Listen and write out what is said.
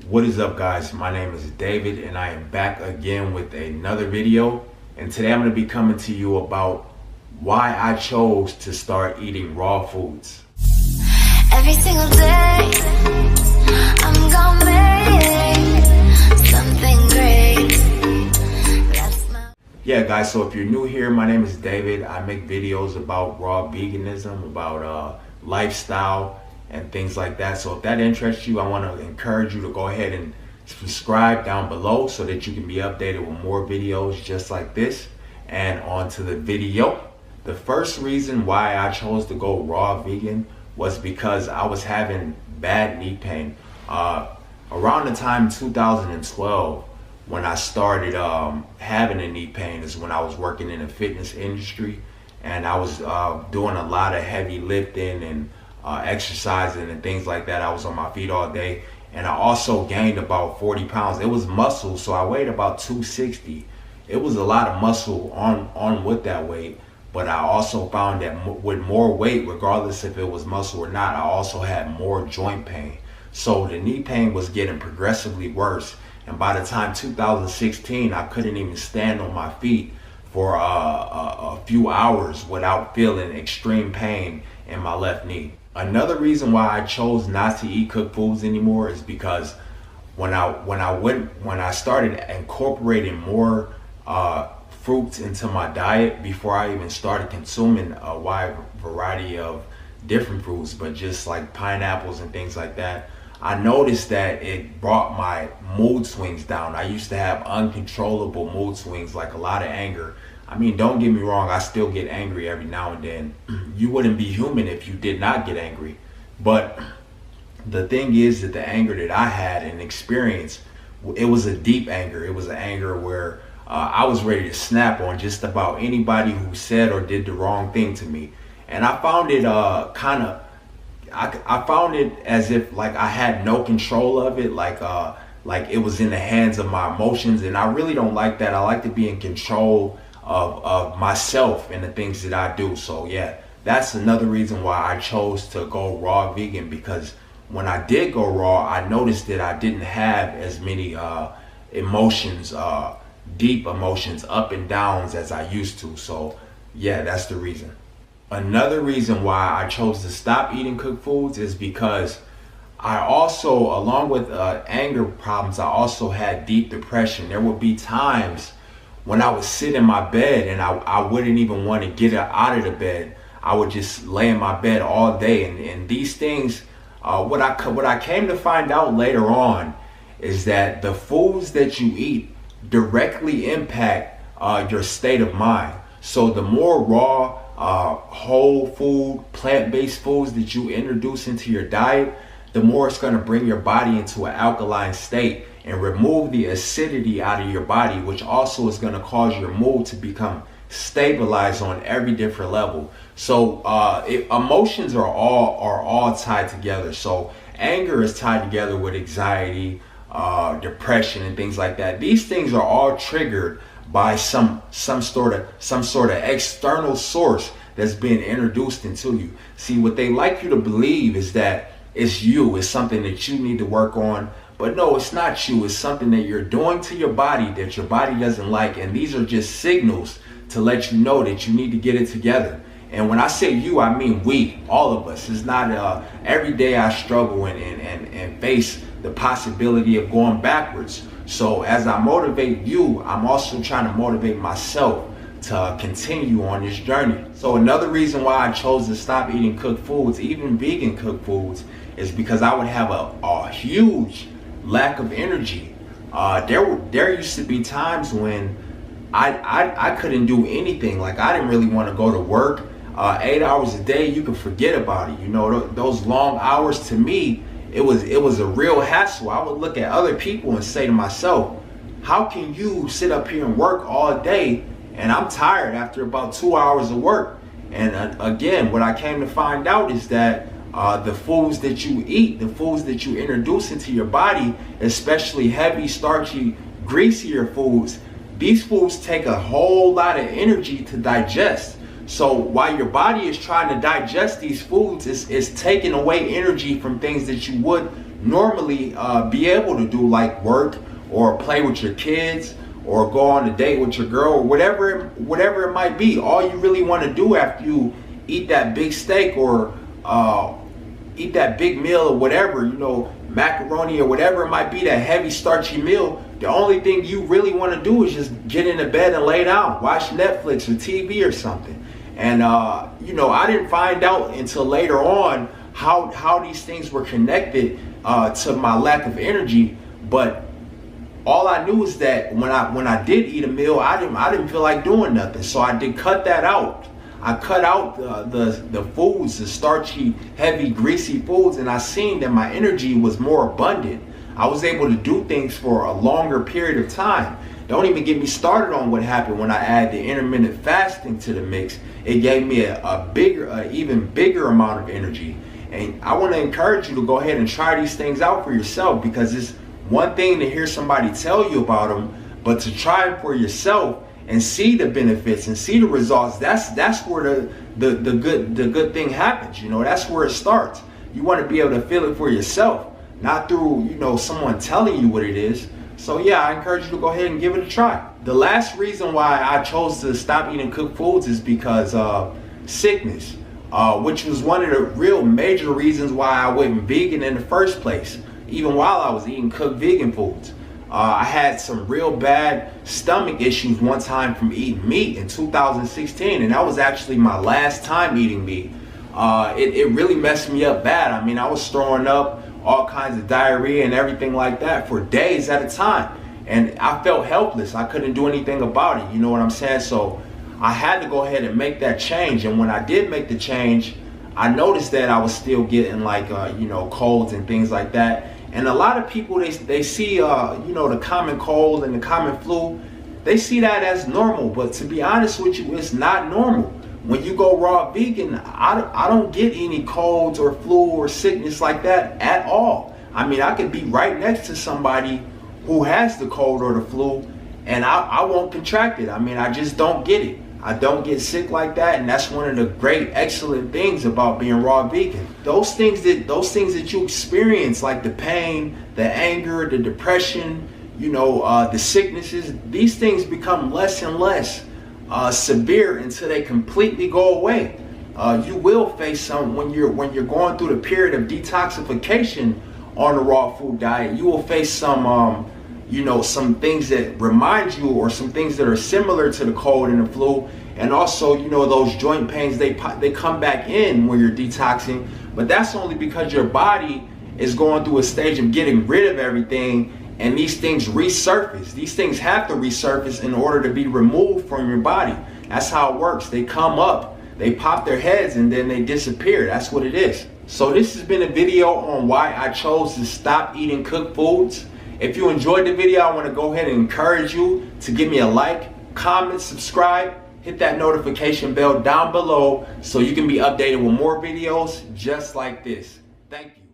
What is up, guys? My name is David and I am back again with another video, and today I'm going to be coming to you about why I chose to start eating raw foods. Every single day I'm gonna make something great. Yeah, guys, so if you're new here, my name is David. I make videos about raw veganism, about lifestyle and things like that. So if that interests you, I want to encourage you to go ahead and subscribe down below so that you can be updated with more videos just like this. And on to the video. The first reason why I chose to go raw vegan was because I was having bad knee pain. Around the time 2012, when I started having a knee pain, is when I was working in the fitness industry, and I was doing a lot of heavy lifting and exercising and things like that. I was on my feet all day, and I also gained about 40 pounds. It was muscle, so I weighed about 260. It was a lot of muscle on with that weight, but I also found that with more weight, regardless if it was muscle or not, I also had more joint pain. So the knee pain was getting progressively worse, and by the time 2016, I couldn't even stand on my feet for a few hours without feeling extreme pain in my left knee. Another reason why I chose not to eat cooked foods anymore is because when I started incorporating more fruits into my diet, before I even started consuming a wide variety of different fruits, but just like pineapples and things like that, I noticed that it brought my mood swings down. I used to have uncontrollable mood swings, like a lot of anger. I mean, don't get me wrong, I still get angry every now and then. You wouldn't be human if you did not get angry. But the thing is that the anger that I had and experienced, it was a deep anger. It was an anger where I was ready to snap on just about anybody who said or did the wrong thing to me. And I found it I found it as if like I had no control of it, like it was in the hands of my emotions, and I really don't like that. I like to be in control of myself and the things that I do. So yeah, that's another reason why I chose to go raw vegan, because when I did go raw, I noticed that I didn't have as many emotions, deep emotions, up and downs as I used to. So yeah, that's the reason. Another reason why I chose to stop eating cooked foods is because I also, along with anger problems, I also had deep depression. There would be times when I would sit in my bed and I wouldn't even want to get out of the bed. I would just lay in my bed all day. And these things, what I came to find out later on is that the foods that you eat directly impact your state of mind. So the more raw, whole food, plant-based foods that you introduce into your diet, the more it's going to bring your body into an alkaline state and remove the acidity out of your body, which also is going to cause your mood to become stabilized on every different level. So emotions are all tied together. So anger is tied together with anxiety, depression, and things like that. These things are all triggered by some sort of external source that's being introduced into you. See, what they like you to believe is that it's you, it's something that you need to work on. But no, it's not you. It's something that you're doing to your body that your body doesn't like. And these are just signals to let you know that you need to get it together. And when I say you, I mean we, all of us. It's not every day I struggle and face the possibility of going backwards. So as I motivate you, I'm also trying to motivate myself to continue on this journey. So another reason why I chose to stop eating cooked foods, even vegan cooked foods, is because I would have a huge lack of energy. There used to be times when I couldn't do anything. Like, I didn't really want to go to work. 8 hours a day, you could forget about it. You know, those long hours, to me, it was a real hassle. I would look at other people and say to myself, how can you sit up here and work all day, and I'm tired after about 2 hours of work? And again, what I came to find out is that the foods that you eat, the foods that you introduce into your body, especially heavy, starchy, greasier foods, these foods take a whole lot of energy to digest. So while your body is trying to digest these foods, it's taking away energy from things that you would normally be able to do, like work or play with your kids or go on a date with your girl or whatever it might be. All you really want to do after you eat that big steak or eat that big meal or whatever, macaroni or whatever it might be, that heavy starchy meal, the only thing you really want to do is just get into bed and lay down, watch Netflix or TV or something. And I didn't find out until later on how these things were connected to my lack of energy. But all I knew is that when I did eat a meal, I didn't feel like doing nothing. So I did cut that out. I cut out the foods, the starchy, heavy, greasy foods, and I seen that my energy was more abundant. I was able to do things for a longer period of time. Don't even get me started on what happened when I add the intermittent fasting to the mix. It gave me a even bigger amount of energy. And I want to encourage you to go ahead and try these things out for yourself, because it's one thing to hear somebody tell you about them, but to try it for yourself and see the benefits and see the results, that's where the good thing happens. That's where it starts. You want to be able to feel it for yourself, not through someone telling you what it is. So yeah, I encourage you to go ahead and give it a try. The last reason why I chose to stop eating cooked foods is because sickness, which was one of the real major reasons why I went vegan in the first place. Even while I was eating cooked vegan foods, I had some real bad stomach issues one time from eating meat in 2016, and that was actually my last time eating meat. It really messed me up bad. I mean, I was throwing up all kinds of diarrhea and everything like that for days at a time, and I felt helpless. I couldn't do anything about it. You know what I'm saying? So I had to go ahead and make that change. And when I did make the change, I noticed that I was still getting like colds and things like that. And a lot of people, they see the common cold and the common flu, they see that as normal. But to be honest with you, it's not normal. When you go raw vegan, I don't get any colds or flu or sickness like that at all. I mean, I could be right next to somebody who has the cold or the flu, and I won't contract it. I mean, I just don't get it. I don't get sick like that, and that's one of the great, excellent things about being raw vegan. Those things that you experience, like the pain, the anger, the depression, the sicknesses, these things become less and less severe until they completely go away. You will face some when you're going through the period of detoxification on the raw food diet. You will face some some things that remind you, or some things that are similar to the cold and the flu. And also, those joint pains, they come back in when you're detoxing, but that's only because your body is going through a stage of getting rid of everything, and these things resurface. These things have to resurface in order to be removed from your body. That's how it works. They come up, they pop their heads, and then they disappear. That's what it is. So this has been a video on why I chose to stop eating cooked foods. If you enjoyed the video, I want to go ahead and encourage you to give me a like, comment, subscribe, hit that notification bell down below so you can be updated with more videos just like this. Thank you.